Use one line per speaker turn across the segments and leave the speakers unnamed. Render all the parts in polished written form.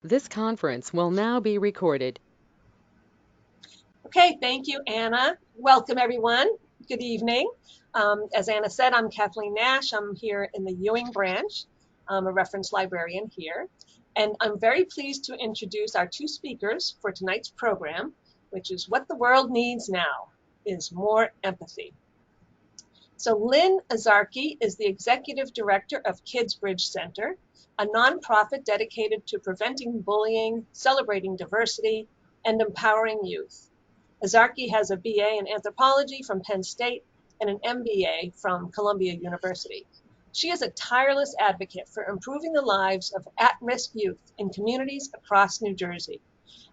This conference will now be recorded.
Okay, thank you, Anna. Welcome, everyone. Good evening. As Anna said, I'm Kathleen Nash. I'm here in the Ewing branch. I'm a reference librarian here. And I'm very pleased to introduce our two speakers for tonight's program, which is What the World Needs Now is More Empathy. So Lynne Azarchi is the Executive Director of Kidsbridge Center, a nonprofit dedicated to preventing bullying, celebrating diversity, and empowering youth. Azarchi has a BA in anthropology from Penn State and an MBA from Columbia University. She is a tireless advocate for improving the lives of at-risk youth in communities across New Jersey.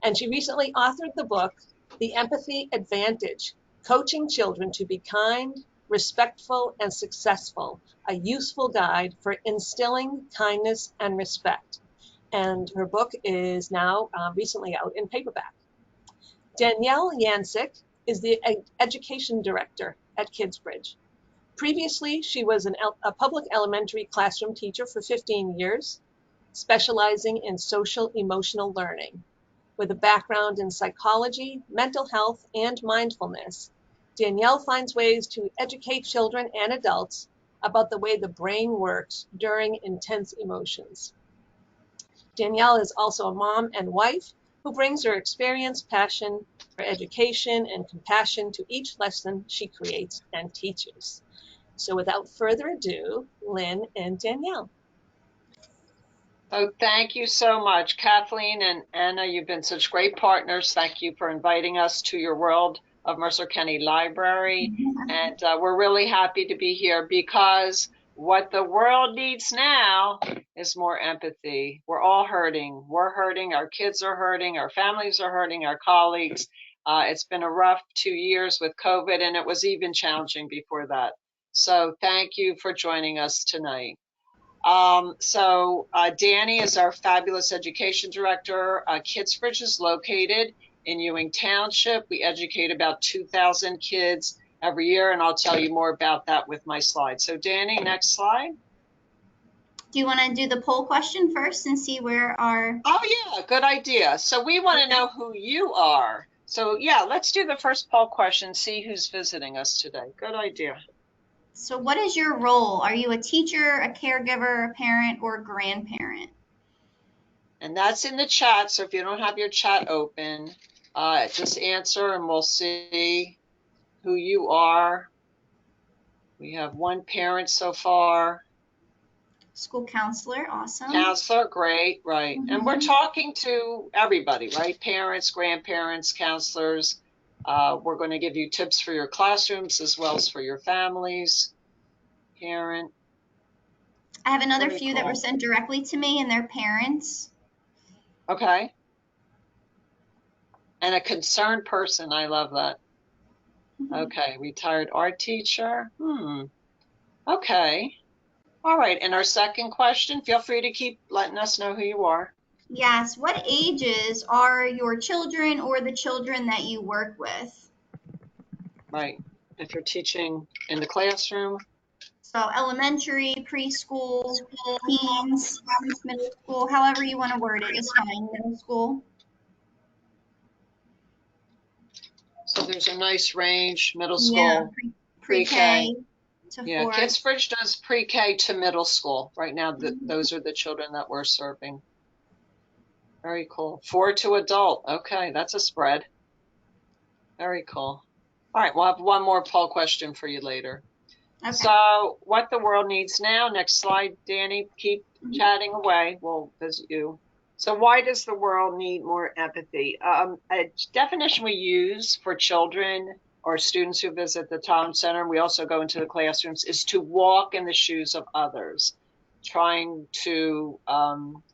And she recently authored the book, The Empathy Advantage: Coaching Children to be Kind, Respectful, and Successful, a useful guide for instilling kindness and respect. And her book is now recently out in paperback. Danielle Yancic is the education director at Kidsbridge. Previously, she was a public elementary classroom teacher for 15 years, specializing in social emotional learning. With a background in psychology, mental health, and mindfulness, Danielle finds ways to educate children and adults about the way the brain works during intense emotions. Danielle is also a mom and wife who brings her experience, passion for education, and compassion to each lesson she creates and teaches. So without further ado, Lynne and Danielle.
Oh, thank you so much, Kathleen and Anna. You've been such great partners. Thank you for inviting us to your World of Mercer County Library. And we're really happy to be here because what the world needs now is more empathy. We're all hurting. We're hurting. Our kids are hurting. Our families are hurting. Our colleagues. It's been a rough 2 years with COVID, and it was even challenging before that. So thank you for joining us tonight. Danny is our fabulous education director. Kidsbridge is located in Ewing Township. We educate about 2,000 kids every year, and I'll tell you more about that with my slides. So Danny, next slide.
Do you want to do the poll question first and see where our...
Oh yeah, good idea. So we want to know who you are. So yeah, let's do the first poll question, see who's visiting us today. Good idea.
So what is your role? Are you a teacher, a caregiver, a parent, or a grandparent?
And that's in the chat, so if you don't have your chat open, just answer and we'll see who you are. We have one parent so far.
School counselor, awesome.
Counselor, great, right. And we're talking to everybody, right? Parents, grandparents, counselors. We're going to give you tips for your classrooms as well as for your families. Parent.
I have another few that were sent directly to me and their parents.
Okay. And a concerned person, I love that. Okay, retired art teacher. Okay. All right, and our second question, feel free to keep letting us know who you are.
Yes, what ages are your children or the children that you work with?
Right, if you're teaching in the classroom.
So elementary, preschool, teens, middle school, however you want to word it is fine, middle school.
So there's a nice range, middle school,
yeah, pre-K to
yeah,
4.
Kidsbridge does pre-K to middle school. Right now, those are the children that we're serving. Very cool. 4 to adult. Okay, that's a spread. Very cool. All right, we'll have one more poll question for you later. Okay. So what the world needs now, next slide, Danny, keep chatting away. We'll visit you. So why does the world need more empathy? A definition we use for children or students who visit the Town Center, we also go into the classrooms, is to walk in the shoes of others, trying to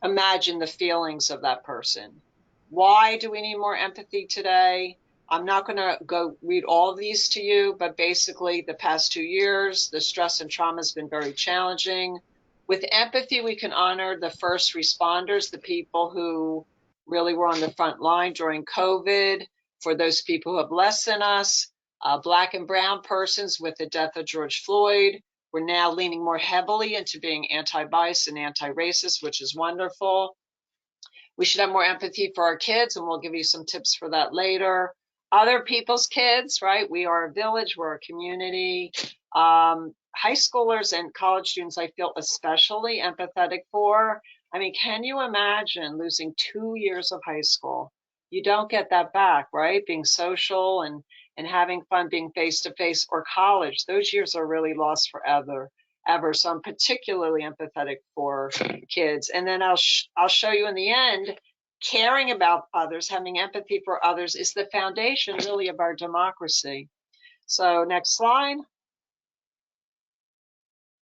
imagine the feelings of that person. Why do we need more empathy today? I'm not going to go read all of these to you, but basically the past 2 years, the stress and trauma has been very challenging. With empathy, we can honor the first responders, the people who really were on the front line during COVID, for those people who have less than us, Black and brown persons with the death of George Floyd. We're now leaning more heavily into being anti-bias and anti-racist, which is wonderful. We should have more empathy for our kids, and we'll give you some tips for that later. Other people's kids, right? We are a village, we're a community. High schoolers and college students, I feel especially empathetic for. I mean, can you imagine losing 2 years of high school? You don't get that back, right? Being social and having fun, being face to face, or college. Those years are really lost forever. So I'm particularly empathetic for kids. And then I'll show you in the end, caring about others, having empathy for others is the foundation really of our democracy. So next slide.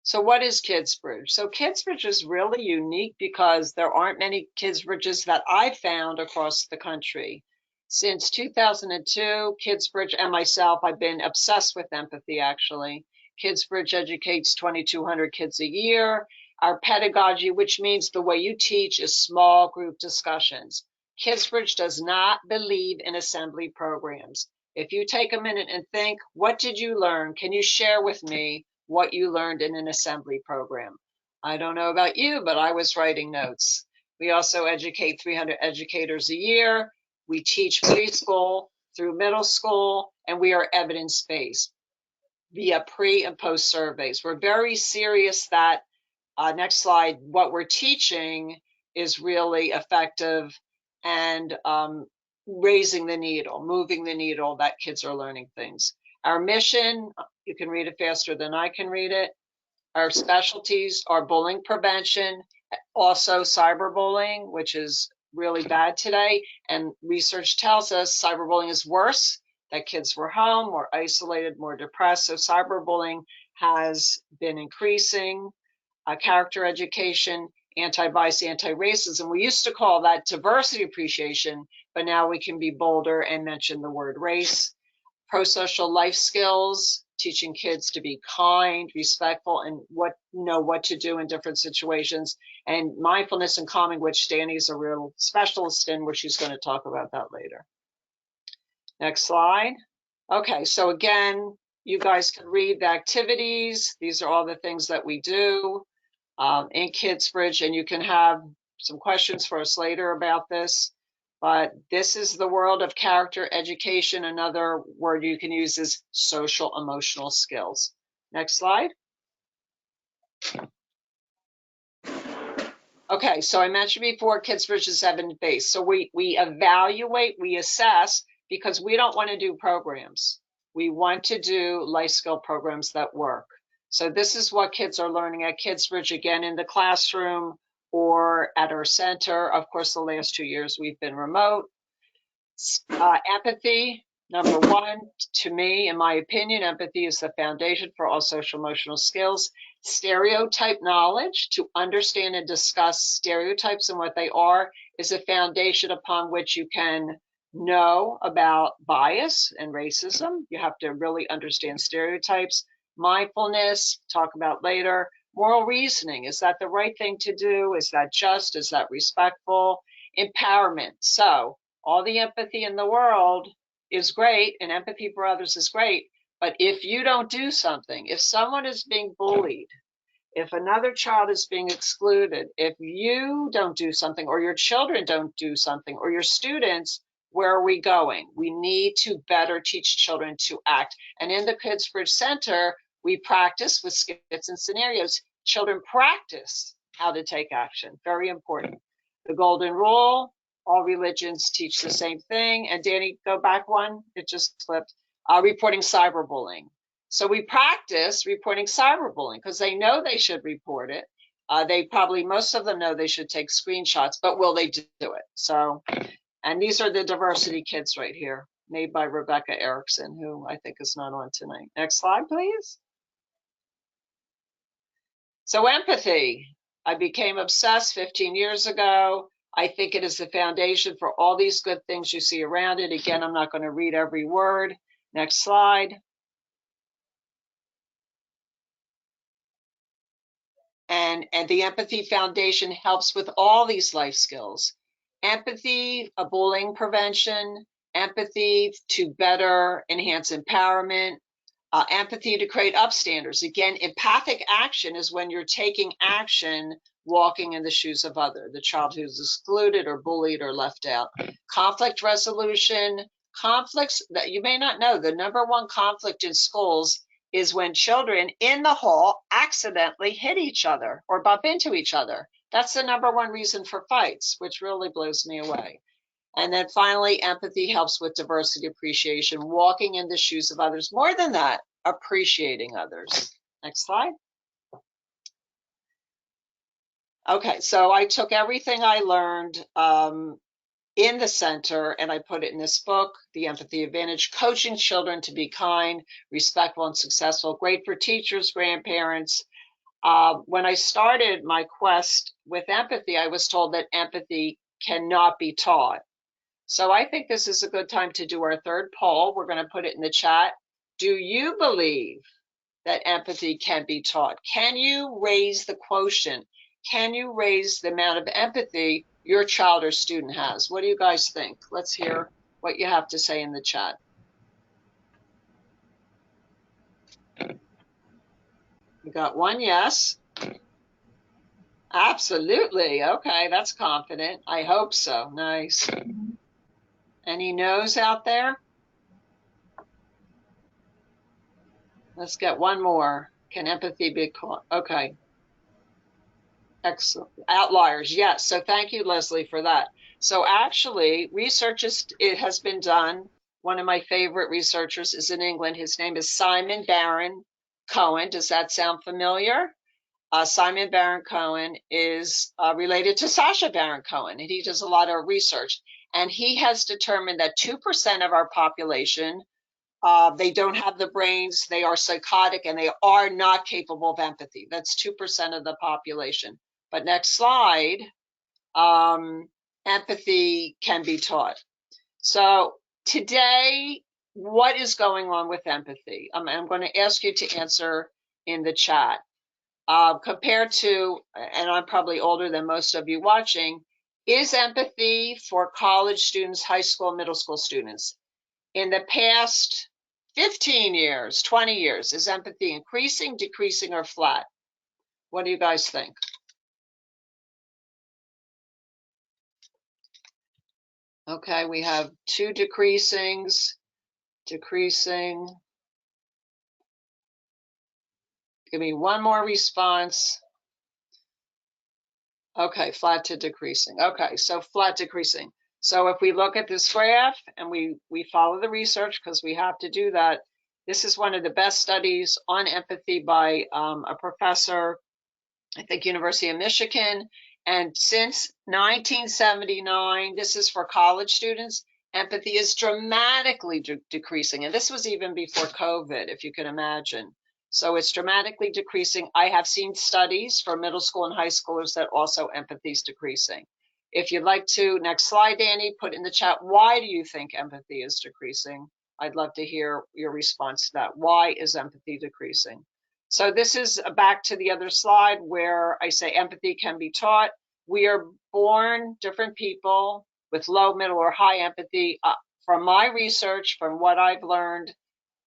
So what is Kidsbridge? So Kidsbridge is really unique because there aren't many Kidsbridges that I've found across the country. Since 2002, Kidsbridge and myself, I've been obsessed with empathy actually. Kidsbridge educates 2,200 kids a year. Our pedagogy, which means the way you teach, is small group discussions. Kidsbridge does not believe in assembly programs. If you take a minute and think, what did you learn? Can you share with me what you learned in an assembly program? I don't know about you, but I was writing notes. We also educate 300 educators a year. We teach preschool through middle school, and we are evidence-based via pre and post surveys. We're very serious that, next slide, what we're teaching is really effective and raising the needle, moving the needle that kids are learning things. Our mission, you can read it faster than I can read it. Our specialties are bullying prevention, also cyberbullying, which is really bad today. And research tells us cyberbullying is worse, that kids were home, more isolated, more depressed. So cyberbullying has been increasing. Character education, anti-bias, anti-racism. We used to call that diversity appreciation, but now we can be bolder and mention the word race. Pro-social life skills, teaching kids to be kind, respectful, and what to do in different situations. And mindfulness and calming, which Danny's a real specialist in, which she's going to talk about that later. Next slide. Okay, so again, you guys can read the activities. These are all the things that we do in Kidsbridge, and you can have some questions for us later about this. But this is the world of character education. Another word you can use is social emotional skills. Next slide. Okay, so I mentioned before, Kidsbridge is evidence-based. So we evaluate, we assess, because we don't want to do programs. We want to do life skill programs that work. So this is what kids are learning at Kidsbridge, again, in the classroom or at our center. Of course, the last 2 years we've been remote. Empathy, number one, to me, in my opinion, empathy is the foundation for all social emotional skills. Stereotype knowledge, to understand and discuss stereotypes and what they are, is a foundation upon which you can know about bias and racism. You have to really understand stereotypes. Mindfulness, talk about later. Moral reasoning, is that the right thing to do? Is that just? Is that respectful? Empowerment. So all the empathy in the world is great, and empathy for others is great. But if you don't do something, if someone is being bullied, if another child is being excluded, if you don't do something, or your children don't do something, or your students, where are we going? We need to better teach children to act. And in the Kidsbridge Center, we practice with skits and scenarios. Children practice how to take action. Very important. The golden rule, all religions teach the same thing. And Danny, go back one. It just slipped. Reporting cyberbullying. So we practice reporting cyberbullying because they know they should report it. They probably, most of them know they should take screenshots, but will they do it? So, and these are the diversity kits right here, made by Rebecca Erickson, who I think is not on tonight. Next slide, please. So empathy, I became obsessed 15 years ago. I think it is the foundation for all these good things you see around it. Again, I'm not going to read every word. Next slide. And the Empathy Foundation helps with all these life skills. Empathy, bullying prevention, empathy to better enhance empowerment, empathy to create upstanders. Again, empathic action is when you're taking action walking in the shoes of other, the child who's excluded or bullied or left out. Conflict resolution, conflicts that you may not know, the number one conflict in schools is when children in the hall accidentally hit each other or bump into each other. That's the number one reason for fights, which really blows me away. And then finally, empathy helps with diversity appreciation, walking in the shoes of others. More than that, appreciating others. Next slide. Okay, so I took everything I learned in the center and I put it in this book, The Empathy Advantage, Coaching Children to Be Kind, Respectful, and Successful. Great for teachers, grandparents. When I started my quest with empathy, I was told that empathy cannot be taught. So I think this is a good time to do our third poll. We're going to put it in the chat. Do you believe that empathy can be taught? Can you raise the quotient? Can you raise the amount of empathy your child or student has? What do you guys think? Let's hear what you have to say in the chat. We got one yes. Absolutely. Okay, that's confident. I hope so. Nice. Any no's out there? Let's get one more. Can empathy be caught? Okay. Excellent. Outliers, yes. So thank you, Leslie, for that. So actually, it has been done. One of my favorite researchers is in England. His name is Simon Baron-Cohen. Does that sound familiar? Simon Baron-Cohen is related to Sacha Baron-Cohen, and he does a lot of research. And he has determined that 2% of our population, they don't have the brains, they are psychotic, and they are not capable of empathy. That's 2% of the population. But next slide, empathy can be taught. So today, what is going on with empathy? I'm going to ask you to answer in the chat. Compared to, and I'm probably older than most of you watching, is empathy for college students, high school, middle school students? In the past 15 years, 20 years, is empathy increasing, decreasing, or flat? What do you guys think? Okay, we have two decreasings, decreasing. Give me one more response. Okay, flat to decreasing. Okay, so flat decreasing. So if we look at this graph and we follow the research, because we have to do that, this is one of the best studies on empathy by a professor, I think University of Michigan. And since 1979, this is for college students, empathy is dramatically decreasing. And this was even before COVID, if you can imagine. So it's dramatically decreasing. I have seen studies for middle school and high schoolers that also empathy is decreasing. If you'd like to, next slide, Danny, put in the chat, why do you think empathy is decreasing? I'd love to hear your response to that. Why is empathy decreasing? So this is back to the other slide where I say empathy can be taught. We are born different people with low, middle, or high empathy. From my research, from what I've learned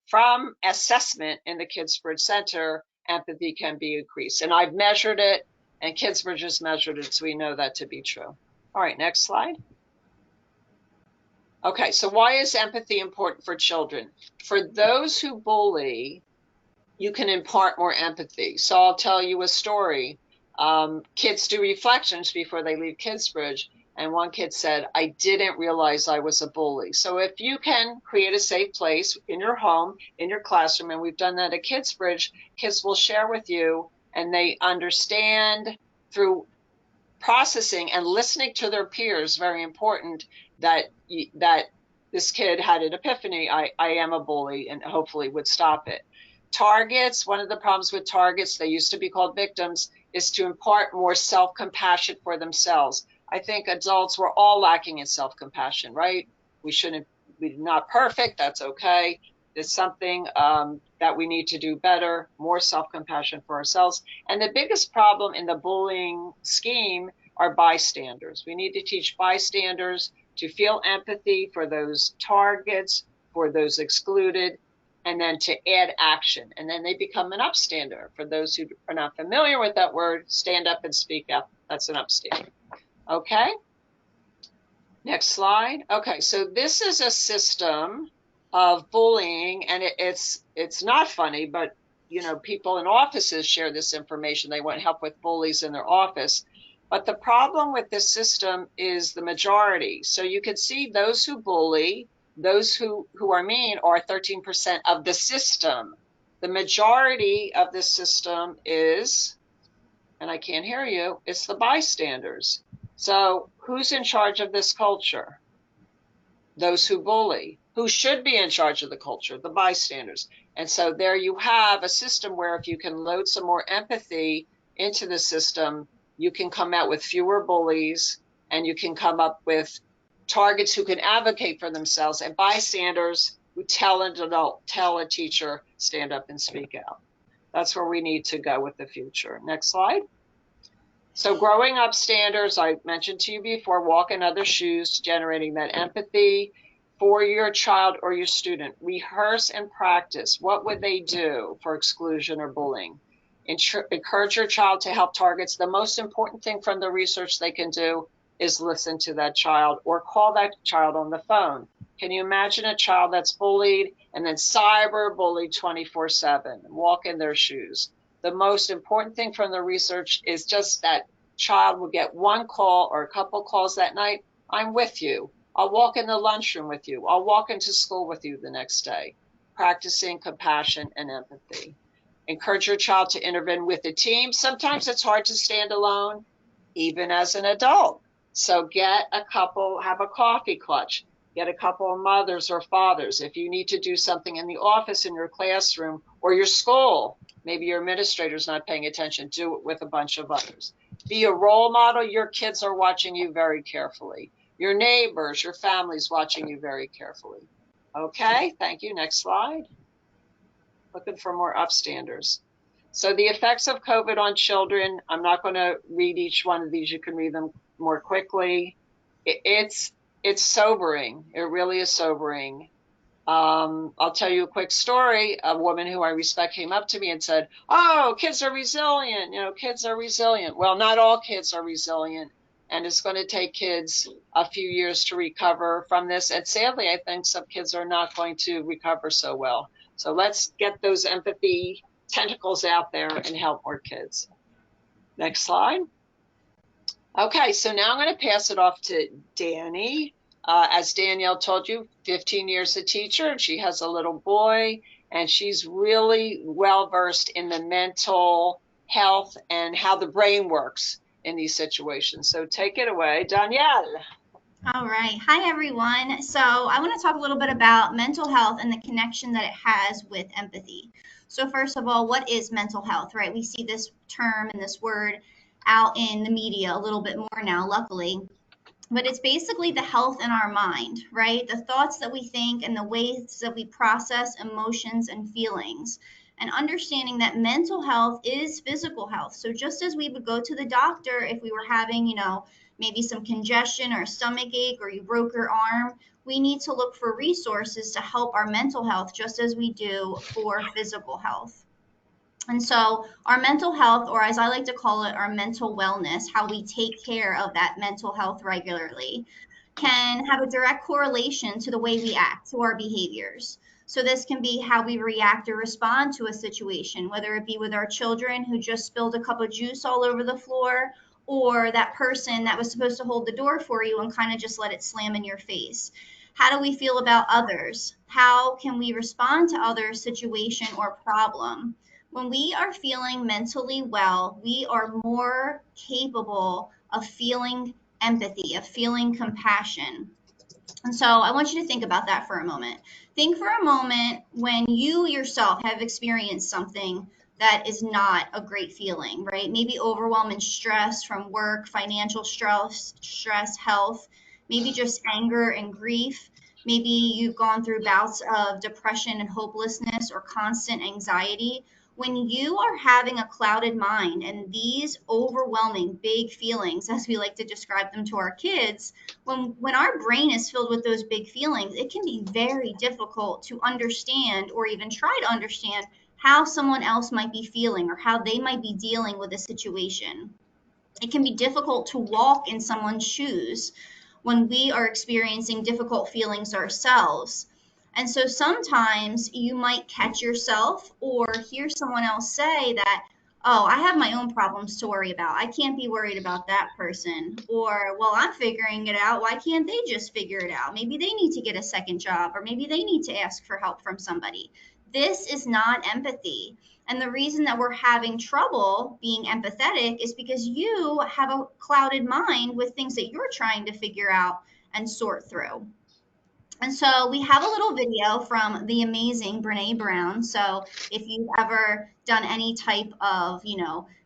from assessment in the Kidsbridge Center, empathy can be increased. And I've measured it, and Kidsbridge has measured it, so we know that to be true. All right, next slide. Okay, so why is empathy important for children? For those who bully, you can impart more empathy. So I'll tell you a story. Kids do reflections before they leave Kidsbridge. And one kid said, I didn't realize I was a bully. So if you can create a safe place in your home, in your classroom, and we've done that at Kidsbridge, kids will share with you and they understand through processing and listening to their peers, very important, that this kid had an epiphany, I am a bully, and hopefully would stop it. Targets, one of the problems with targets, they used to be called victims, is to impart more self-compassion for themselves. I think adults were all lacking in self-compassion, right? We're not perfect, that's okay. It's something that we need to do better, more self-compassion for ourselves. And the biggest problem in the bullying scheme are bystanders. We need to teach bystanders to feel empathy for those targets, for those excluded, and then to add action. And then they become an upstander. For those who are not familiar with that word, stand up and speak up. That's an upstander. Okay. Next slide. Okay, so this is a system of bullying, and it's not funny, but people in offices share this information. They want help with bullies in their office. But the problem with this system is the majority. So you can see those who bully, those who are mean, are 13% of the system. The majority of this system is, and I can't hear you, it's the bystanders. So who's in charge of this culture? Those who bully. Who should be in charge of the culture? The bystanders. And so there you have a system where if you can load some more empathy into the system, you can come out with fewer bullies, and you can come up with targets who can advocate for themselves, and bystanders who tell an adult, tell a teacher, stand up and speak out. That's where we need to go with the future. Next slide. So growing up standards, I mentioned to you before, walk in other shoes, generating that empathy for your child or your student. Rehearse and practice. What would they do for exclusion or bullying? Encourage your child to help targets. The most important thing from the research they can do is listen to that child or call that child on the phone. Can you imagine a child that's bullied and then cyber bullied 24/7? Walk in their shoes. The most important thing from the research is just that child will get one call or a couple calls that night. I'm with you. I'll walk in the lunchroom with you. I'll walk into school with you the next day. Practicing compassion and empathy. Encourage your child to intervene with a team. Sometimes it's hard to stand alone, even as an adult. So get a couple, have a coffee clutch. Get a couple of mothers or fathers. If you need to do something in the office, in your classroom, or your school, maybe your administrator's not paying attention, do it with a bunch of others. Be a role model. Your kids are watching you very carefully. Your neighbors, your family's watching you very carefully. Okay, thank you. Next slide. Looking for more upstanders. So the effects of COVID on children, I'm not going to read each one of these. You can read them more quickly. It's sobering. It really is sobering. I'll tell you a quick story. A woman who I respect came up to me and said, "Oh, kids are resilient. Kids are resilient." Well, not all kids are resilient, and it's going to take kids a few years to recover from this. And sadly, I think some kids are not going to recover so well. So let's get those empathy tentacles out there and help more kids. Next slide. Okay, so now I'm going to pass it off to Danny. As Danielle told you, 15 years a teacher, and she has a little boy, and she's really well-versed in the mental health and how the brain works in these situations. So take it away, Danielle.
All right. Hi, everyone. So I want to talk a little bit about mental health and the connection that it has with empathy. So first of all, what is mental health, right? We see this term and this word out in the media a little bit more now, luckily. But it's basically the health in our mind, right? The thoughts that we think and the ways that we process emotions and feelings. And understanding that mental health is physical health. So just as we would go to the doctor if we were having, maybe some congestion or a stomach ache or you broke your arm, we need to look for resources to help our mental health just as we do for physical health. And so our mental health, or as I like to call it, our mental wellness, how we take care of that mental health regularly, can have a direct correlation to the way we act, to our behaviors. So this can be how we react or respond to a situation, whether it be with our children who just spilled a cup of juice all over the floor, or that person that was supposed to hold the door for you and kind of just let it slam in your face. How do we feel about others? How can we respond to other situation or problem? When we are feeling mentally well, we are more capable of feeling empathy, of feeling compassion. And so I want you to think about that for a moment. Think for a moment when you yourself have experienced something that is not a great feeling, right? Maybe overwhelm and stress from work, financial stress, health, maybe just anger and grief. Maybe you've gone through bouts of depression and hopelessness or constant anxiety. When you are having a clouded mind and these overwhelming big feelings, as we like to describe them to our kids, when our brain is filled with those big feelings, it can be very difficult to understand or even try to understand how someone else might be feeling or how they might be dealing with a situation. It can be difficult to walk in someone's shoes when we are experiencing difficult feelings ourselves. And so sometimes you might catch yourself or hear someone else say that, oh, I have my own problems to worry about. I can't be worried about that person. Or, well, I'm figuring it out. Why can't they just figure it out? Maybe they need to get a second job, or maybe they need to ask for help from somebody. This is not empathy. And the reason that we're having trouble being empathetic is because you have a clouded mind with things that you're trying to figure out and sort through. And so we have a little video from the amazing Brene Brown. So if you've ever done any type of,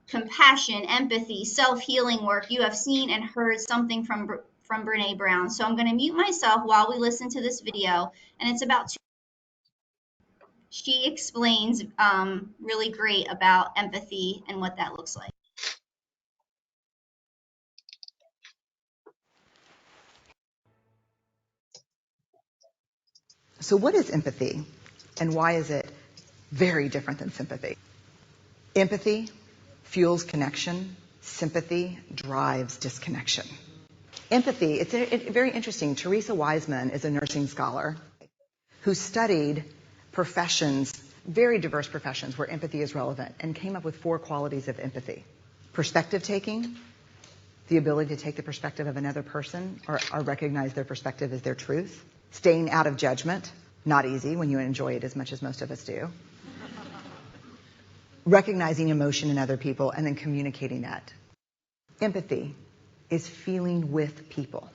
compassion, empathy, self-healing work, you have seen and heard something from Brene Brown. So I'm going to mute myself while we listen to this video, and it's about she explains really great about empathy and what that looks like.
So what is empathy, and why is it very different than sympathy? Empathy fuels connection. Sympathy drives disconnection. Empathy, it's very interesting. Teresa Wiseman is a nursing scholar who studied professions, very diverse professions where empathy is relevant, and came up with 4 qualities of empathy. Perspective taking, the ability to take the perspective of another person or recognize their perspective as their truth. Staying out of judgment, not easy when you enjoy it as much as most of us do. Recognizing emotion in other people and then communicating that. Empathy is feeling with people.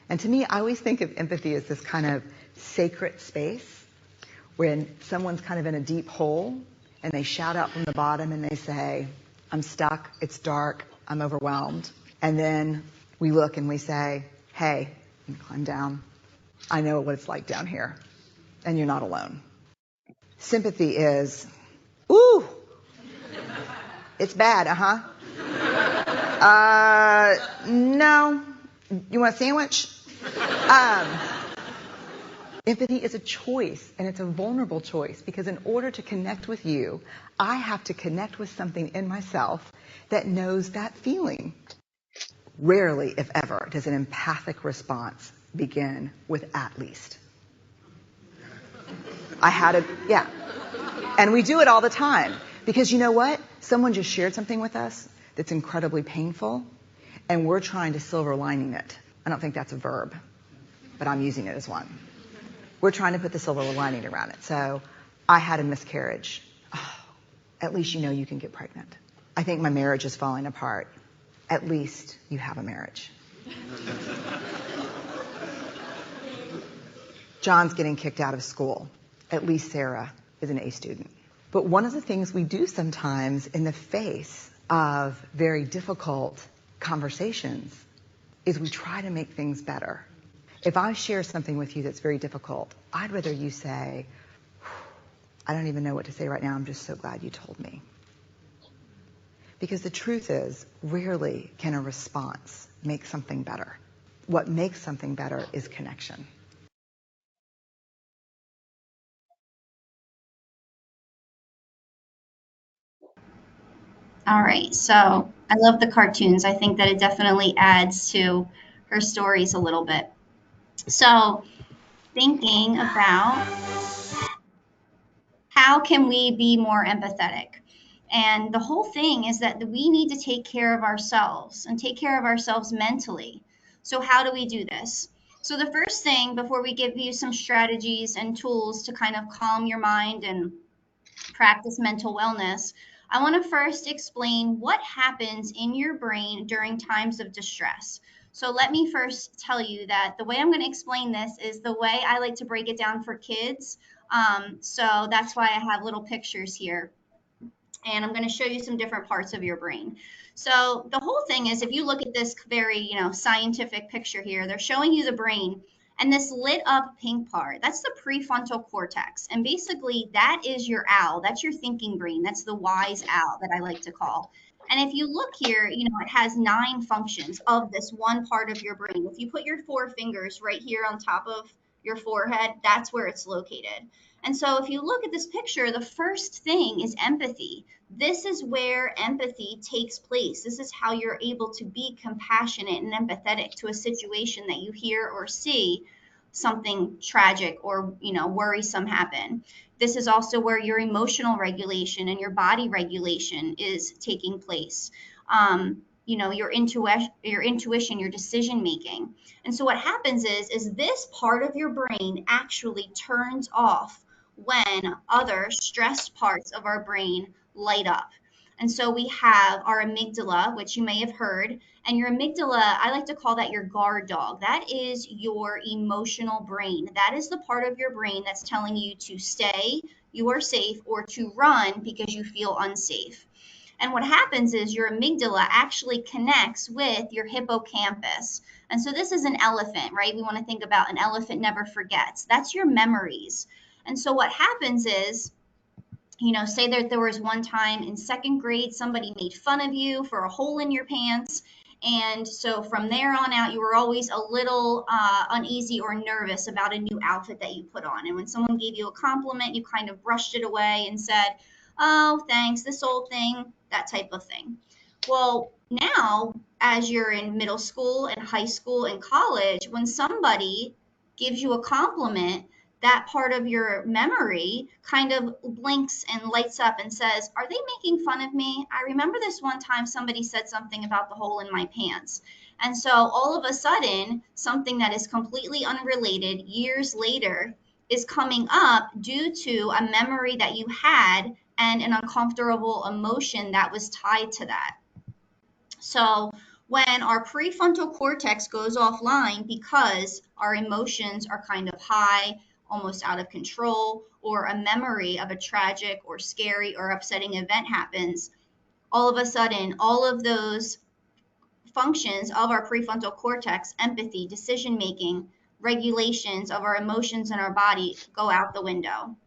And to me, I always think of empathy as this kind of sacred space when someone's kind of in a deep hole and they shout out from the bottom and they say, I'm stuck, it's dark, I'm overwhelmed. And then we look and we say, hey, you climb down. I know what it's like down here, and you're not alone. Sympathy is, ooh, it's bad, no, you want a sandwich? Empathy is a choice, and it's a vulnerable choice, because in order to connect with you, I have to connect with something in myself that knows that feeling. Rarely, if ever, does an empathic response begin with at least. Yeah. And we do it all the time. Because you know what? Someone just shared something with us that's incredibly painful, and we're trying to silver lining it. I don't think that's a verb, but I'm using it as one. We're trying to put the silver lining around it. So, I had a miscarriage. Oh, at least you know you can get pregnant. I think my marriage is falling apart. At least you have a marriage. John's getting kicked out of school. At least Sarah is an A student. But one of the things we do sometimes in the face of very difficult conversations is we try to make things better. If I share something with you that's very difficult, I'd rather you say, I don't even know what to say right now, I'm just so glad you told me. Because the truth is, rarely can a response make something better. What makes something better is connection.
All right, so I love the cartoons. I think that it definitely adds to her stories a little bit. So thinking about how can we be more empathetic? And the whole thing is that we need to take care of ourselves and take care of ourselves mentally. So how do we do this? So the first thing, before we give you some strategies and tools to kind of calm your mind and practice mental wellness, I want to first explain what happens in your brain during times of distress. So let me first tell you that the way I'm going to explain this is the way I like to break it down for kids. So that's why I have little pictures here. And I'm going to show you some different parts of your brain. So the whole thing is, if you look at this very, scientific picture here, they're showing you the brain. And this lit up pink part, that's the prefrontal cortex. And basically, that is your owl. That's your thinking brain. That's the wise owl that I like to call. And if you look here, it has 9 functions of this one part of your brain. If you put your 4 fingers right here on top of your forehead, that's where it's located. And so if you look at this picture, the first thing is empathy. This is where empathy takes place. This is how you're able to be compassionate and empathetic to a situation that you hear or see something tragic or worrisome happen. This is also where your emotional regulation and your body regulation is taking place. Your intuition, your decision making. And so what happens is this part of your brain actually turns off when other stressed parts of our brain light up. And so we have our amygdala, which you may have heard. And your amygdala, I like to call that your guard dog. That is your emotional brain. That is the part of your brain that's telling you to stay, you are safe, or to run because you feel unsafe. And what happens is your amygdala actually connects with your hippocampus. And so this is an elephant, right? We want to think about an elephant never forgets. That's your memories. And so what happens is, say that there was one time in 2nd grade, somebody made fun of you for a hole in your pants. And so from there on out, you were always a little uneasy or nervous about a new outfit that you put on. And when someone gave you a compliment, you kind of brushed it away and said, oh, thanks, this old thing, that type of thing. Well, now, as you're in middle school and high school and college, when somebody gives you a compliment, that part of your memory kind of blinks and lights up and says, are they making fun of me? I remember this one time somebody said something about the hole in my pants. And so all of a sudden, something that is completely unrelated years later is coming up due to a memory that you had and an uncomfortable emotion that was tied to that. So when our prefrontal cortex goes offline because our emotions are kind of high, almost out of control, or a memory of a tragic or scary or upsetting event happens, all of a sudden, all of those functions of our prefrontal cortex, empathy, decision making, regulations of our emotions and our body go out the window.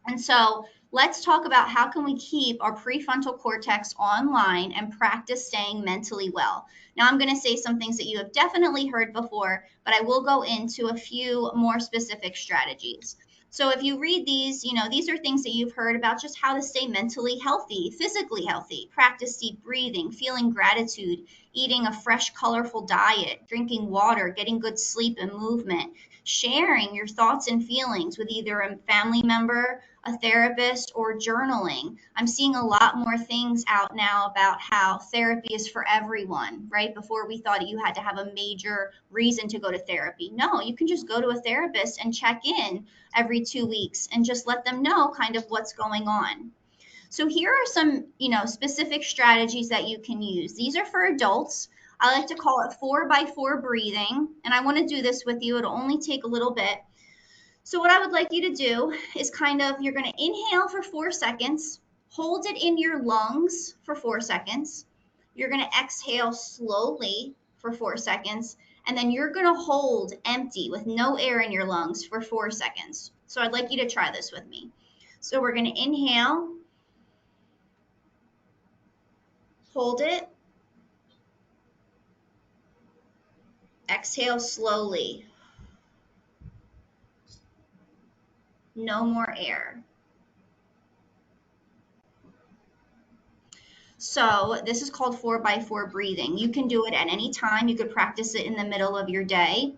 And so let's talk about how can we keep our prefrontal cortex online and practice staying mentally well. Now I'm going to say some things that you have definitely heard before, but I will go into a few more specific strategies. So if you read these, these are things that you've heard about just how to stay mentally healthy, physically healthy, practice deep breathing, feeling gratitude, eating a fresh, colorful diet, drinking water, getting good sleep and movement, sharing your thoughts and feelings with either a family member, a therapist, or journaling. I'm seeing a lot more things out now about how therapy is for everyone, right? Before we thought you had to have a major reason to go to therapy. No, you can just go to a therapist and check in every 2 weeks and just let them know kind of what's going on. So here are some, specific strategies that you can use. These are for adults. I like to call it 4x4 breathing, and I want to do this with you. It'll only take a little bit. So what I would like you to do is you're going to inhale for 4 seconds, hold it in your lungs for 4 seconds. You're going to exhale slowly for 4 seconds, and then you're going to hold empty with no air in your lungs for 4 seconds. So I'd like you to try this with me. So we're going to inhale, hold it, exhale slowly. No more air. So this is called 4x4 breathing. You can do it at any time. You could practice it in the middle of your day.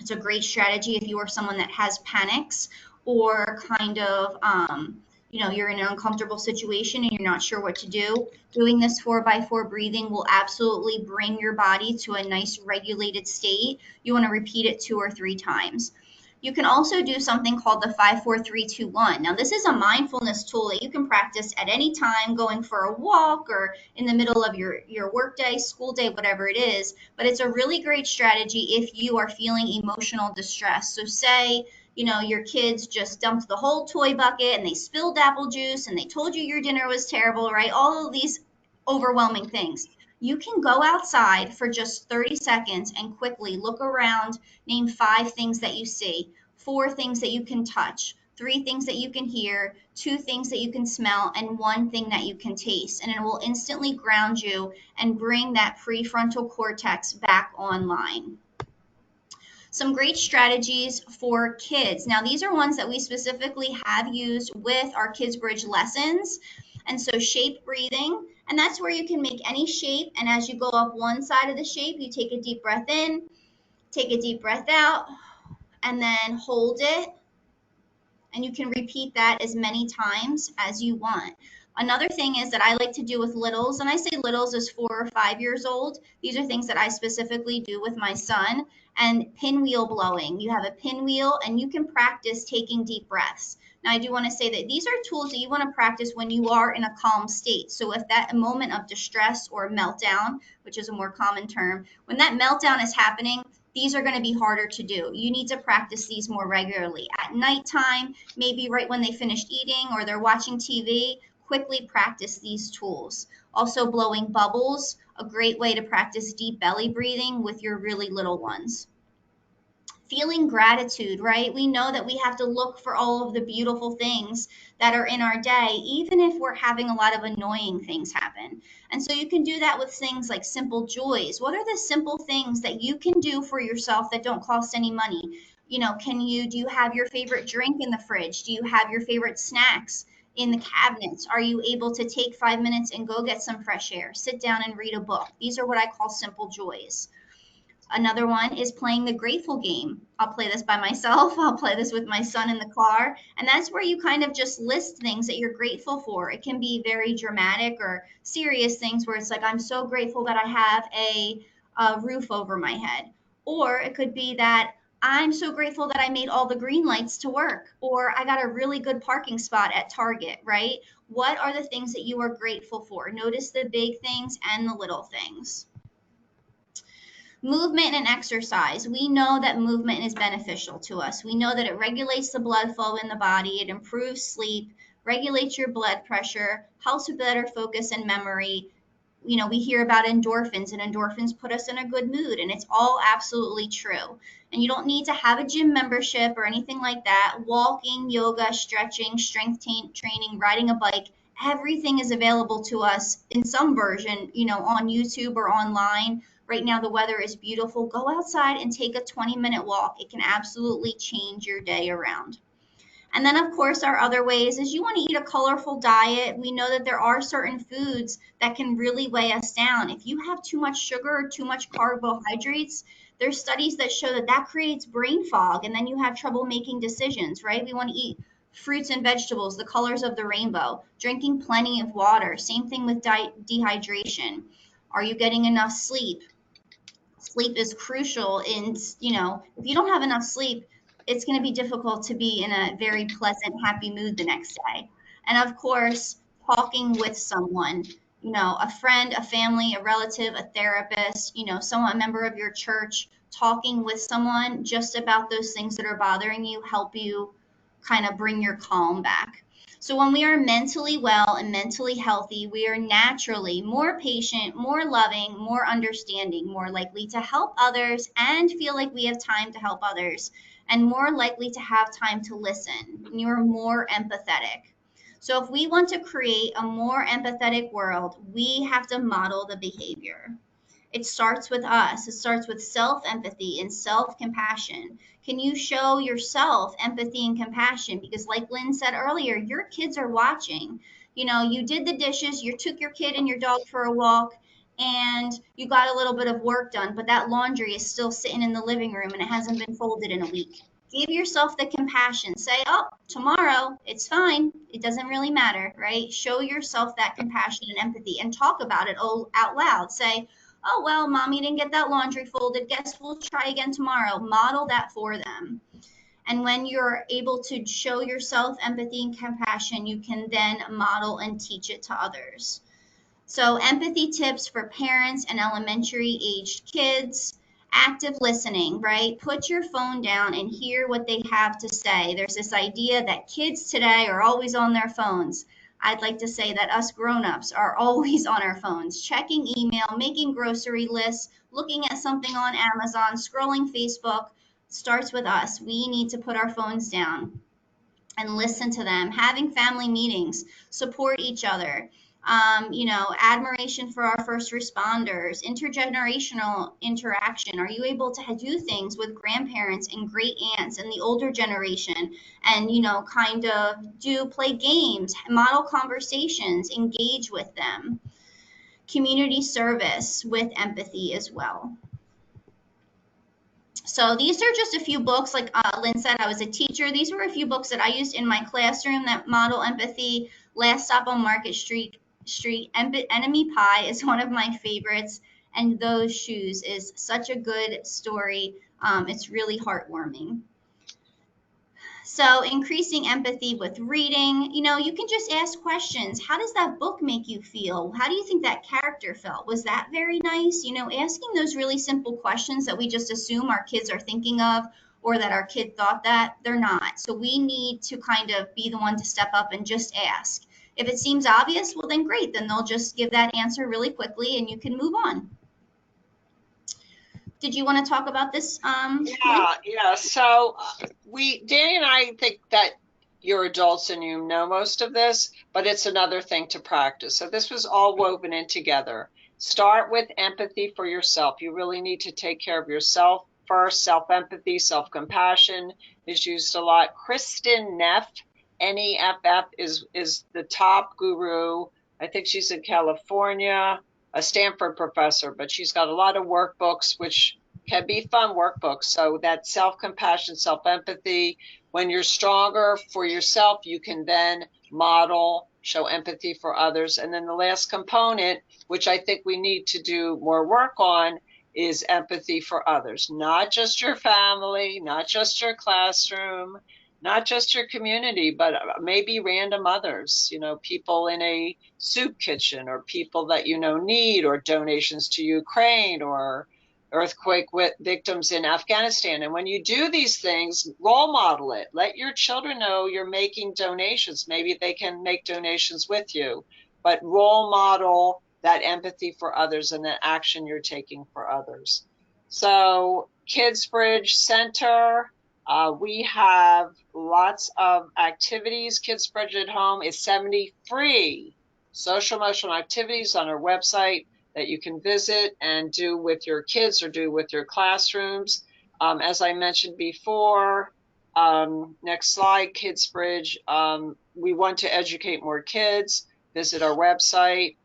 It's a great strategy if you are someone that has panics or kind of, you're in an uncomfortable situation and you're not sure what to do. Doing this 4x4 breathing will absolutely bring your body to a nice regulated state. You want to repeat it 2 or 3 times. You can also do something called the 5-4-3-2-1. Now, this is a mindfulness tool that you can practice at any time, going for a walk or in the middle of your work day, school day, whatever it is. But it's a really great strategy if you are feeling emotional distress. So say, your kids just dumped the whole toy bucket and they spilled apple juice and they told you your dinner was terrible, right? All of these overwhelming things. You can go outside for just 30 seconds and quickly look around, name 5 things that you see, 4 things that you can touch, 3 things that you can hear, 2 things that you can smell, and 1 thing that you can taste. And it will instantly ground you and bring that prefrontal cortex back online. Some great strategies for kids. Now, these are ones that we specifically have used with our Kidsbridge lessons. And so shape breathing, and that's where you can make any shape. And as you go up one side of the shape, you take a deep breath in, take a deep breath out, and then hold it. And you can repeat that as many times as you want. Another thing is that I like to do with littles, and I say littles is 4 or 5 years old. These are things that I specifically do with my son. And pinwheel blowing. You have a pinwheel, and you can practice taking deep breaths. Now, I do want to say that these are tools that you want to practice when you are in a calm state. So if that moment of distress or meltdown, which is a more common term, when that meltdown is happening, these are going to be harder to do. You need to practice these more regularly. At nighttime, maybe right when they finished eating or they're watching TV, quickly practice these tools. Also, blowing bubbles, a great way to practice deep belly breathing with your really little ones. Feeling gratitude, right? We know that we have to look for all of the beautiful things that are in our day, even if we're having a lot of annoying things happen. And so you can do that with things like simple joys. What are the simple things that you can do for yourself that don't cost any money? Do you have your favorite drink in the fridge? Do you have your favorite snacks in the cabinets? Are you able to take 5 minutes and go get some fresh air? Sit down and read a book. These are what I call simple joys. Another one is playing the grateful game. I'll play this by myself. I'll play this with my son in the car. And that's where you kind of just list things that you're grateful for. It can be very dramatic or serious things where it's like, I'm so grateful that I have a roof over my head. Or it could be that I'm so grateful that I made all the green lights to work, or I got a really good parking spot at Target, right? What are the things that you are grateful for? Notice the big things and the little things. Movement and exercise. We know that movement is beneficial to us. We know that it regulates the blood flow in the body, it improves sleep, regulates your blood pressure, helps with better focus and memory. We hear about endorphins, and endorphins put us in a good mood, and it's all absolutely true. And you don't need to have a gym membership or anything like that. Walking, yoga, stretching, strength training, riding a bike, everything is available to us in some version, on YouTube or online. Right now, the weather is beautiful. Go outside and take a 20-minute walk. It can absolutely change your day around. And then, of course, our other ways is you want to eat a colorful diet. We know that there are certain foods that can really weigh us down. If you have too much sugar or too much carbohydrates, there's studies that show that that creates brain fog, and then you have trouble making decisions, right? We want to eat fruits and vegetables, the colors of the rainbow, drinking plenty of water. Same thing with dehydration. Are you getting enough sleep? Sleep is crucial in, if you don't have enough sleep, it's going to be difficult to be in a very pleasant, happy mood the next day. And of course, talking with someone, a friend, a family, a relative, a therapist, a member of your church, talking with someone just about those things that are bothering you, help you kind of bring your calm back. So when we are mentally well and mentally healthy, we are naturally more patient, more loving, more understanding, more likely to help others and feel like we have time to help others, and more likely to have time to listen. You're more empathetic. So if we want to create a more empathetic world, we have to model the behavior. It starts with us. It starts with self-empathy and self-compassion. Can you show yourself empathy and compassion? Because like Lynn said earlier, your kids are watching. You did the dishes, you took your kid and your dog for a walk, and you got a little bit of work done, but that laundry is still sitting in the living room and it hasn't been folded in a week. Give yourself the compassion. Say, oh, tomorrow, it's fine. It doesn't really matter, right? Show yourself that compassion and empathy and talk about it out loud. Say, oh, well, mommy didn't get that laundry folded. Guess we'll try again tomorrow. Model that for them. And when you're able to show yourself empathy and compassion, you can then model and teach it to others. So empathy tips for parents and elementary aged kids. Active listening, right? Put your phone down and hear what they have to say. There's this idea that kids today are always on their phones. I'd like to say that us grown-ups are always on our phones, checking email, making grocery lists, looking at something on Amazon, scrolling Facebook. Starts with us. We need to put our phones down and listen to them, having family meetings, support each other, admiration for our first responders, intergenerational interaction. Are you able to do things with grandparents and great aunts and the older generation and, kind of play games, model conversations, engage with them? Community service with empathy as well. So these are just a few books. Like Lynn said, I was a teacher. These were a few books that I used in my classroom that model empathy. Last Stop on Market Street, Enemy Pie is one of my favorites. And Those Shoes is such a good story. It's really heartwarming. So increasing empathy with reading, you can just ask questions. How does that book make you feel? How do you think that character felt? Was that very nice? Asking those really simple questions that we just assume our kids are thinking of, or that our kid thought that they're not. So we need to kind of be the one to step up and just ask. If it seems obvious, well then great, then they'll just give that answer really quickly and you can move on. Did you want to talk about this?
Yeah. So Danny and I think that you're adults and you know most of this, but it's another thing to practice. So this was all woven in together. Start with empathy for yourself. You really need to take care of yourself first. Self-empathy, self-compassion is used a lot. Kristen Neff, Neff, is the top guru. I think she's in California, a Stanford professor, but she's got a lot of workbooks, which can be fun workbooks. So that self-compassion, self-empathy, when you're stronger for yourself, you can then model, show empathy for others. And then the last component, which I think we need to do more work on, is empathy for others, not just your family, not just your classroom, not just your community, but maybe random others, people in a soup kitchen, or people that need, or donations to Ukraine, or earthquake victims in Afghanistan. And when you do these things, role model it. Let your children know you're making donations. Maybe they can make donations with you, but role model that empathy for others and the action you're taking for others. So Kidsbridge Center, we have lots of activities. Kidsbridge at Home is 70 free social emotional activities on our website that you can visit and do with your kids or do with your classrooms. As I mentioned before, next slide, Kidsbridge. We want to educate more kids. Visit our website.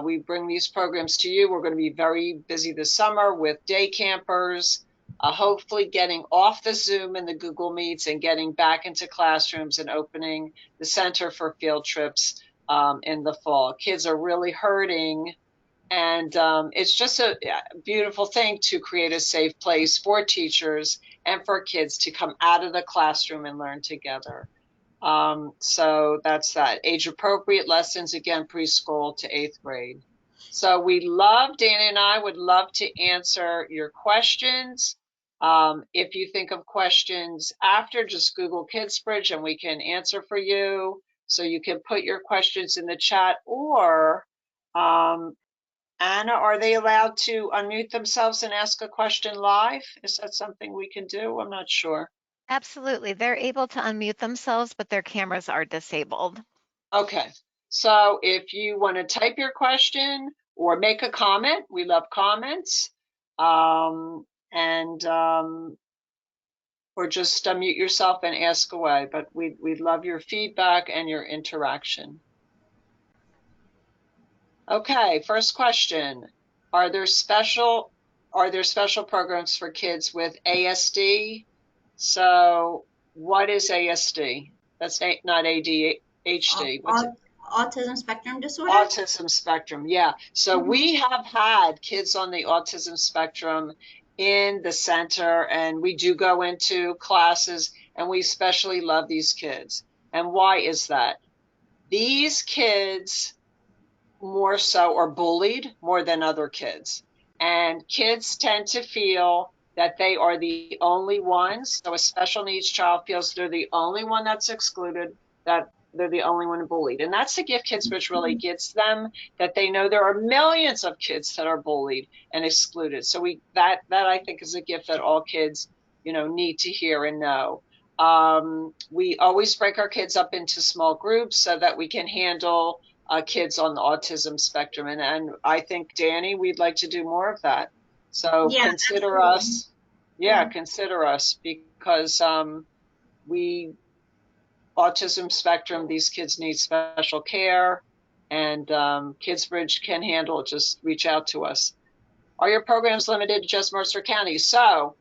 We bring these programs to you. We're going to be very busy this summer with day campers, hopefully getting off the Zoom and the Google Meets and getting back into classrooms and opening the center for field trips in the fall. Kids are really hurting. And it's just a beautiful thing to create a safe place for teachers and for kids to come out of the classroom and learn together. So that's that. Age appropriate lessons, again, preschool to 8th grade. So Danny and I would love to answer your questions. If you think of questions after, just Google Kidsbridge and we can answer for you. So you can put your questions in the chat, or Anna, are they allowed to unmute themselves and ask a question live? Is that something we can do? I'm not sure.
Absolutely. They're able to unmute themselves, but their cameras are disabled.
Okay. So if you want to type your question or make a comment, we love comments, or just unmute yourself and ask away. But we'd love your feedback and your interaction. Okay, first question. Are there special programs for kids with ASD? So what is ASD? That's not ADHD. What's it?
Autism spectrum disorder?
Autism spectrum, yeah. So we have had kids on the autism spectrum in the center, and we do go into classes, and we especially love these kids. And why is that? These kids more so are bullied more than other kids. And kids tend to feel that they are the only ones. So a special needs child feels they're the only one that's excluded, that they're the only one bullied. And that's the gift Kidsbridge really gives them, that they know there are millions of kids that are bullied and excluded. So that I think is a gift that all kids, need to hear and know. We always break our kids up into small groups so that we can handle kids on the autism spectrum. And I think, Danny, we'd like to do more of that. So
Yeah,
consider
absolutely.
us. Yeah, consider us, because autism spectrum, these kids need special care, and Kidsbridge can handle it. Just reach out to us. Are your programs limited to just Mercer County? So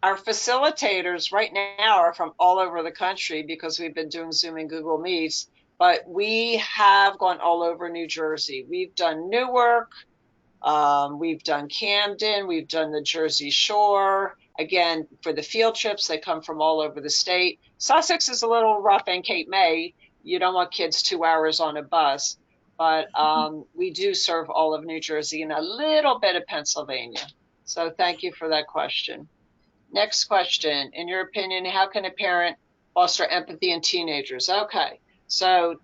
our facilitators right now are from all over the country because we've been doing Zoom and Google Meets, but we have gone all over New Jersey. We've done Newark, we've done Camden, we've done the Jersey Shore. Again, for the field trips, they come from all over the state. Sussex is a little rough, and Cape May. You don't want kids 2 hours on a bus, but we do serve all of New Jersey and a little bit of Pennsylvania. So thank you for that question. Next question. In your opinion, how can a parent foster empathy in teenagers? Okay. So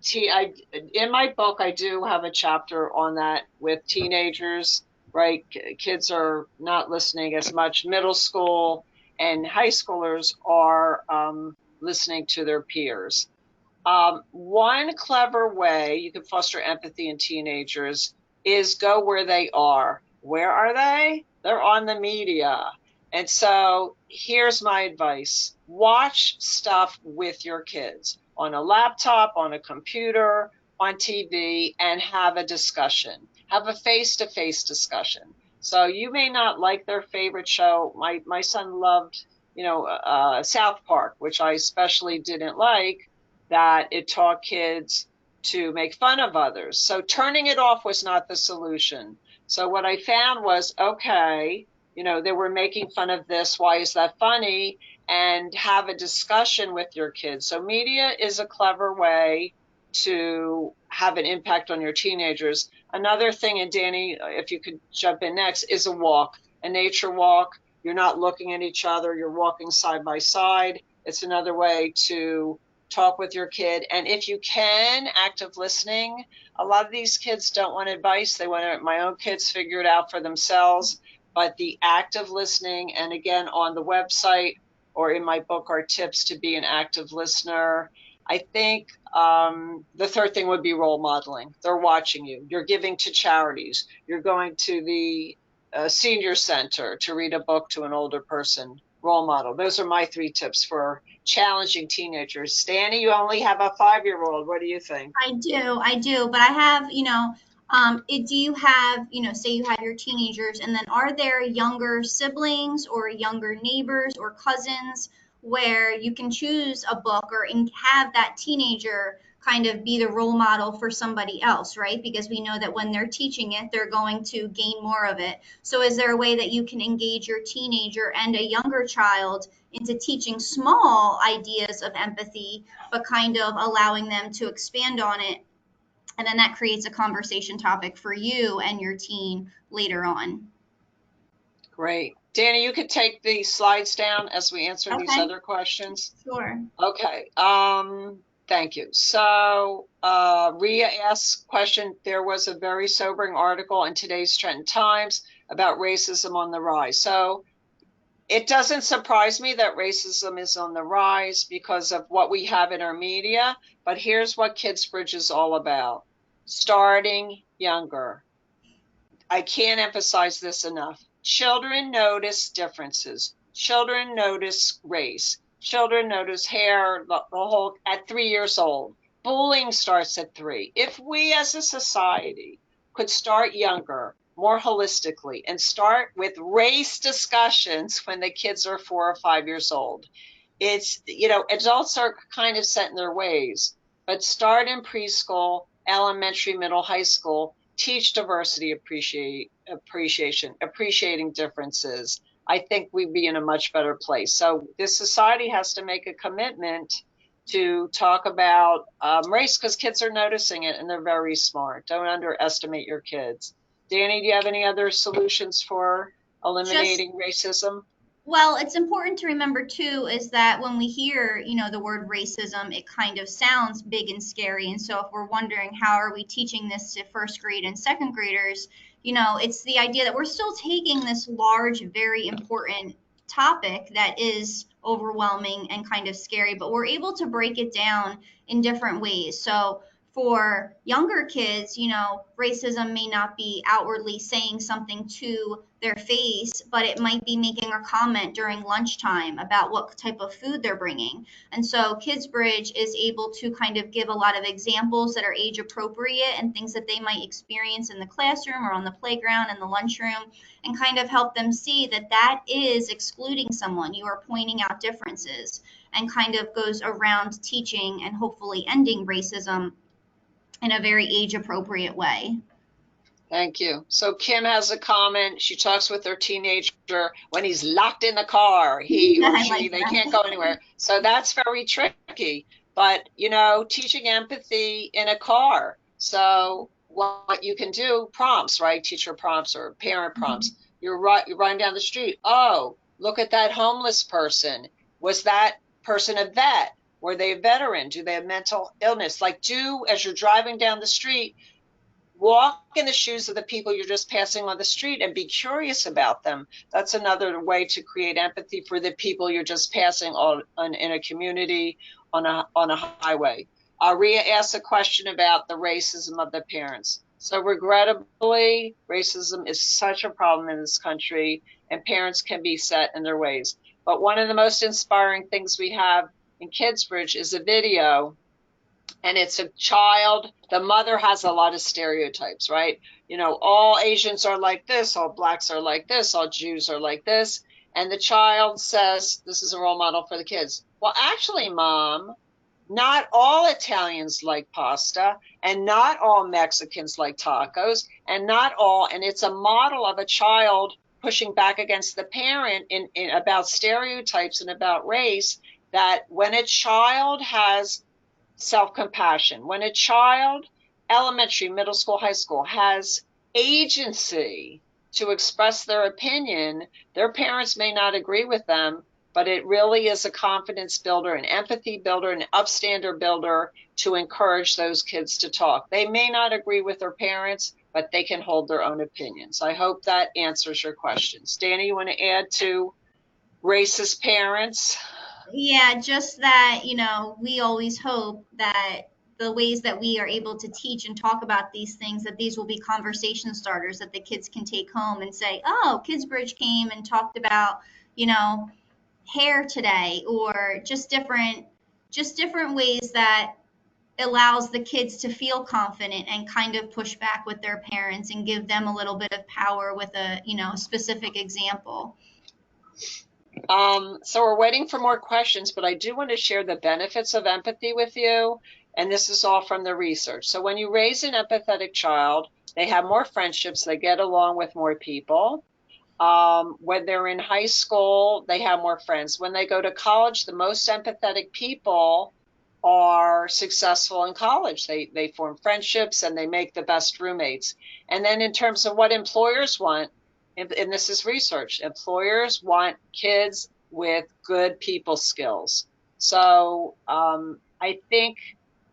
in my book, I do have a chapter on that with teenagers, right? Kids are not listening as much. Middle school and high schoolers are listening to their peers. One clever way you can foster empathy in teenagers is go where they are. Where are they? They're on the media. And so here's my advice. Watch stuff with your kids on a laptop, on a computer, on TV, and have a discussion. Have a face-to-face discussion. So you may not like their favorite show. My son loved, South Park, which I especially didn't like, that it taught kids to make fun of others. So turning it off was not the solution. So what I found was, okay, they were making fun of this. Why is that funny? And have a discussion with your kids. So media is a clever way to have an impact on your teenagers. Another thing, and Danny, if you could jump in next, is a walk, a nature walk. You're not looking at each other. You're walking side by side. It's another way to talk with your kid. And if you can, active listening. A lot of these kids don't want advice. They want my own kids figure it out for themselves. But the active listening, and again, on the website or in my book are tips to be an active listener. I think the third thing would be role modeling. They're watching you. You're giving to charities. You're going to the senior center to read a book to an older person. Role model. Those are my 3 tips for challenging teenagers. Stanny, you only have a 5-year-old. What do you think?
I do, but I have, do you have, say you have your teenagers, and then are there younger siblings or younger neighbors or cousins where you can choose a book or have that teenager kind of be the role model for somebody else, right? Because we know that when they're teaching it, they're going to gain more of it. So is there a way that you can engage your teenager and a younger child into teaching small ideas of empathy, but kind of allowing them to expand on it? And then that creates a conversation topic for you and your teen later on.
Great. Danny, you could take the slides down as we answer these other questions.
Sure.
Okay. Thank you. So Ria asks question, there was a very sobering article in today's Trenton Times about racism on the rise. So it doesn't surprise me that racism is on the rise because of what we have in our media, but here's what Kidsbridge is all about. Starting younger. I can't emphasize this enough. Children notice differences. Children notice race. Children notice hair, the whole, at 3 years old. Bullying starts at 3. If we as a society could start younger, more holistically, and start with race discussions when the kids are 4 or 5 years old, it's, adults are kind of set in their ways, but start in preschool, elementary, middle, high school, teach diversity, appreciating differences. I think we'd be in a much better place. So this society has to make a commitment to talk about race, because kids are noticing it and they're very smart. Don't underestimate your kids. Danny, do you have any other solutions for eliminating racism?
Well, it's important to remember too is that when we hear, the word racism, it kind of sounds big and scary. And so if we're wondering how are we teaching this to first grade and second graders, it's the idea that we're still taking this large, very important topic that is overwhelming and kind of scary, but we're able to break it down in different ways. So for younger kids, racism may not be outwardly saying something to their face, but it might be making a comment during lunchtime about what type of food they're bringing. And so Kidsbridge is able to kind of give a lot of examples that are age appropriate and things that they might experience in the classroom or on the playground and the lunchroom, and kind of help them see that that is excluding someone. You are pointing out differences, and kind of goes around teaching and hopefully ending racism in a very age appropriate way.
Thank you. So Kim has a comment. She talks with her teenager when he's locked in the car. He or she, they can't go anywhere. So that's very tricky. But, teaching empathy in a car. So what you can do, prompts, right? Teacher prompts or parent prompts. You're riding down the street. Oh, look at that homeless person. Was that person a vet? Were they a veteran? Do they have mental illness? Like, as you're driving down the street, walk in the shoes of the people you're just passing on the street and be curious about them. That's another way to create empathy for the people you're just passing in a community, on a highway. Ria asked a question about the racism of the parents. So regrettably, racism is such a problem in this country, and parents can be set in their ways. But one of the most inspiring things we have in Kidsbridge is a video, and it's a child. The mother has a lot of stereotypes, right? All Asians are like this, all blacks are like this, all Jews are like this. And the child says, this is a role model for the kids. Well, actually, Mom, not all Italians like pasta, and not all Mexicans like tacos, and it's a model of a child pushing back against the parent in about stereotypes and about race, that when a child has self-compassion, when a child, elementary, middle school, high school, has agency to express their opinion, their parents may not agree with them, but it really is a confidence builder, an empathy builder, an upstander builder to encourage those kids to talk. They may not agree with their parents, but they can hold their own opinions. I hope that answers your questions. Danny, you want to add to racist parents?
Yeah, just that, we always hope that the ways that we are able to teach and talk about these things, that these will be conversation starters that the kids can take home and say, oh, Kidsbridge came and talked about, hair today, or just different ways that allows the kids to feel confident and kind of push back with their parents and give them a little bit of power with a, specific example.
So we're waiting for more questions, but I do want to share the benefits of empathy with you. And this is all from the research. So when you raise an empathetic child, they have more friendships, they get along with more people. When they're in high school, they have more friends. When they go to college, the most empathetic people are successful in college. They form friendships and they make the best roommates. And then in terms of what employers want, and this is research, employers want kids with good people skills. So I think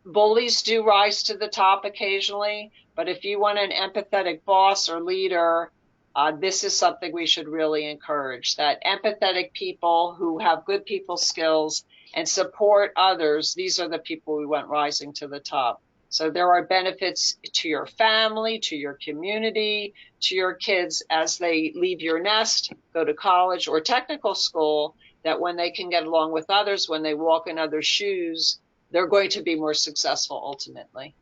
bullies do rise to the top occasionally, but if you want an empathetic boss or leader, this is something we should really encourage, that empathetic people who have good people skills and support others, these are the people we want rising to the top. So there are benefits to your family, to your community, to your kids as they leave your nest, go to college or technical school, that when they can get along with others, when they walk in others' shoes, they're going to be more successful ultimately.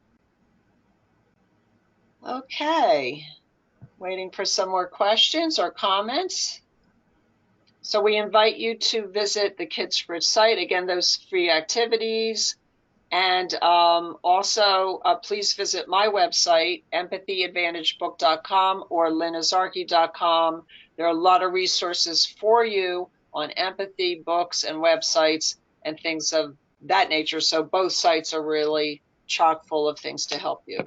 Okay, waiting for some more questions or comments. So we invite you to visit the Kidsbridge site. Again, those free activities. And also, please visit my website, empathyadvantagebook.com or lynneazarchi.com. There are a lot of resources for you on empathy, books, and websites, and things of that nature. So both sites are really chock full of things to help you.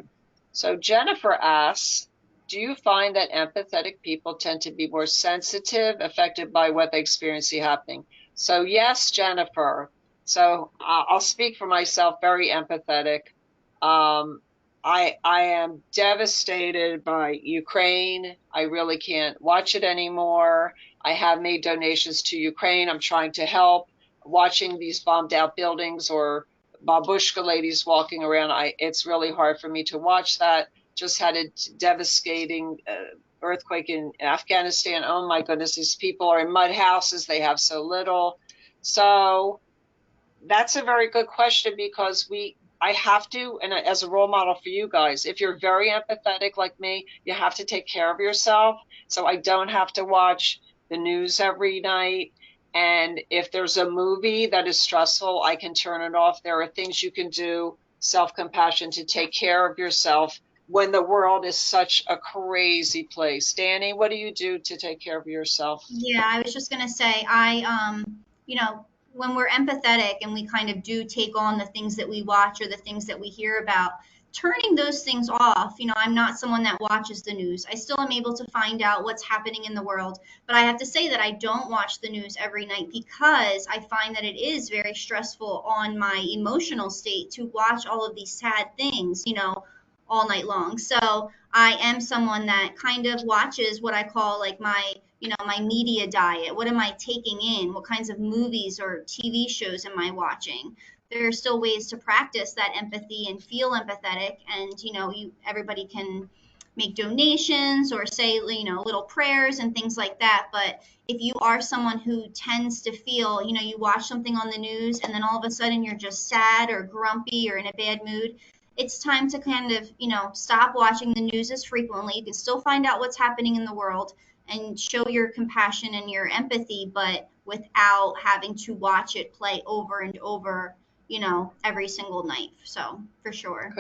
So Jennifer asks, Do you find that empathetic people tend to be more sensitive, affected by what they experience happening? So yes, Jennifer. So I'll speak for myself, very empathetic. Um, I am devastated by Ukraine. I really can't watch it anymore. I have made donations to Ukraine. I'm trying to help. Watching these bombed out buildings or babushka ladies walking around, it's really hard for me to watch that. Just had a devastating earthquake in Afghanistan. Oh my goodness, these people are in mud houses. They have so little. So that's a very good question because I have to, and as a role model for you guys, if you're very empathetic like me, you have to take care of yourself. So I don't have to watch the news every night. And if there's a movie that is stressful, I can turn it off. There are things you can do, self-compassion, to take care of yourself when the world is such a crazy place. Danny, what do you do to take care of yourself?
Yeah, I was just gonna say, you know, when we're empathetic and we kind of do take on the things that we watch or the things that we hear about, turning those things off. I'm not someone that watches the news. I still am able to find out what's happening in the world, but I have to say that I don't watch the news every night because I find that it is very stressful on my emotional state to watch all of these sad things, all night long. So I am someone that kind of watches what I call like my media diet. What am I taking in? What kinds of movies or TV shows am I watching? There are still ways to practice that empathy and feel empathetic. And, everybody can make donations or say, little prayers and things like that. But if you are someone who tends to feel, you watch something on the news and then all of a sudden you're just sad or grumpy or in a bad mood, it's time to kind of, stop watching the news as frequently. You can still find out what's happening in the world and show your compassion and your empathy, but without having to watch it play over and over, every single night. So, for sure.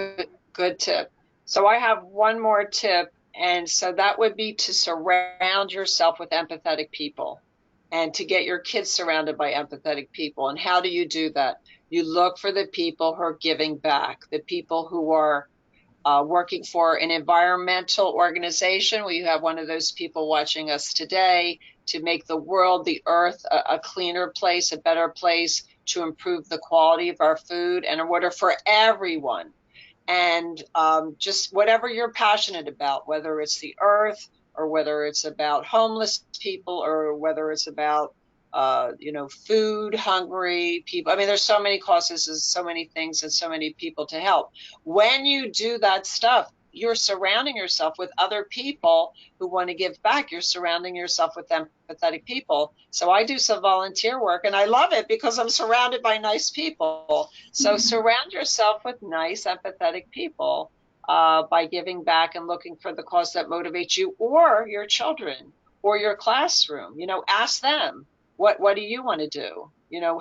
Good tip. So I have one more tip, and so that would be to surround yourself with empathetic people and to get your kids surrounded by empathetic people. And how do you do that? You look for the people who are giving back, the people who are working for an environmental organization. Well, you have one of those people watching us today to make the world, the earth, a cleaner place, a better place, to improve the quality of our food and in order for everyone. And just whatever you're passionate about, whether it's the earth or whether it's about homeless people or whether it's about food hungry people. I mean, there's so many causes and so many things and so many people to help. When you do that stuff, you're surrounding yourself with other people who want to give back. You're surrounding yourself with empathetic people. So I do some volunteer work and I love it because I'm surrounded by nice people. So surround yourself with nice, empathetic people by giving back and looking for the cause that motivates you or your children or your classroom. Ask them, what do you want to do?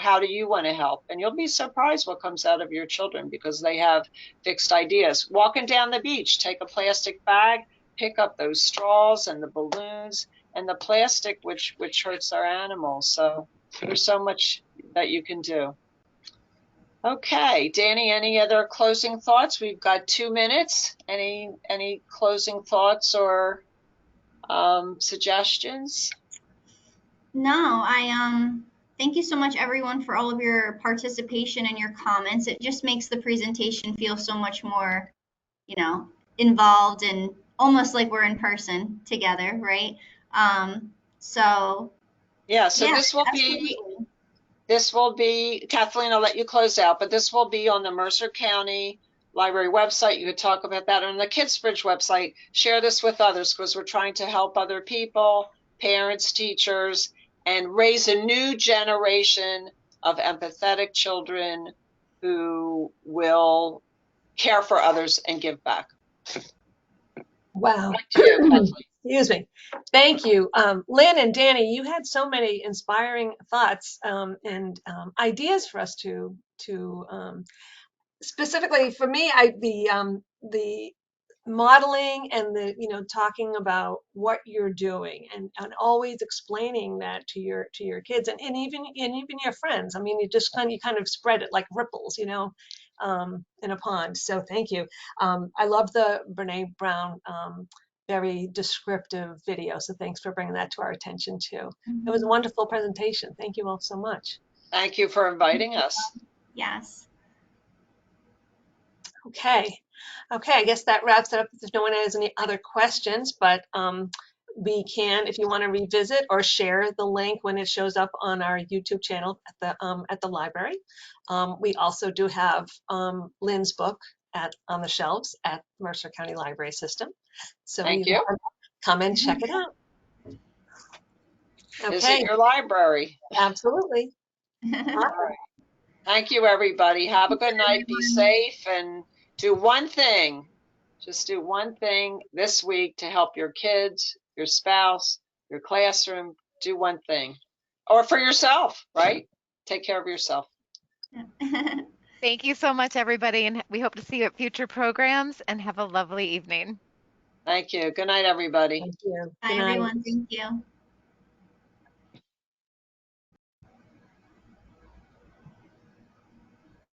How do you want to help? And you'll be surprised what comes out of your children because they have fixed ideas. Walking down the beach, take a plastic bag, pick up those straws and the balloons and the plastic, which hurts our animals. So there's so much that you can do. Okay, Danny, any other closing thoughts? We've got 2 minutes. Any closing thoughts or suggestions?
No, I thank you so much everyone for all of your participation and your comments. It just makes the presentation feel so much more, involved and almost like we're in person together, right? So
yeah, so
yeah,
this will be Kathleen, I'll let you close out, but this will be on the Mercer County Library website. You could talk about that on the Kidsbridge website. Share this with others because we're trying to help other people, parents, teachers, and raise a new generation of empathetic children who will care for others and give back.
Wow.
Back to you, Kathleen.
Excuse me. Thank you. Lynn and Danny, you had so many inspiring thoughts and ideas for us to specifically for me, the modeling and the talking about what you're doing and always explaining that to your kids and even your friends. I mean, you kind of spread it like ripples, in a pond. So thank you. I love the Brene Brown very descriptive video. So thanks for bringing that to our attention too.
Mhm.
It was a wonderful presentation. Thank you all so much.
Thank you for inviting us.
Yes.
Okay. Okay, I guess that wraps it up if no one has any other questions, but we can, if you want to revisit or share the link when it shows up on our YouTube channel at the library. We also do have Lynne's book on the shelves at Mercer County Library System. So
Thank
you
you.
can come and check it out.
Visit
Okay,
your library.
absolutely.
All right. Thank you, everybody. Have a good night. Be safe and do one thing. Just do one thing this week to help your kids, your spouse, your classroom. Do one thing. Or for yourself, right? Take care of yourself.
Thank you so much, everybody, and we hope to see you at future programs, and have a lovely evening.
Thank you. Good night, everybody.
Thank you.
Bye,
Good night.
everyone. Thank you.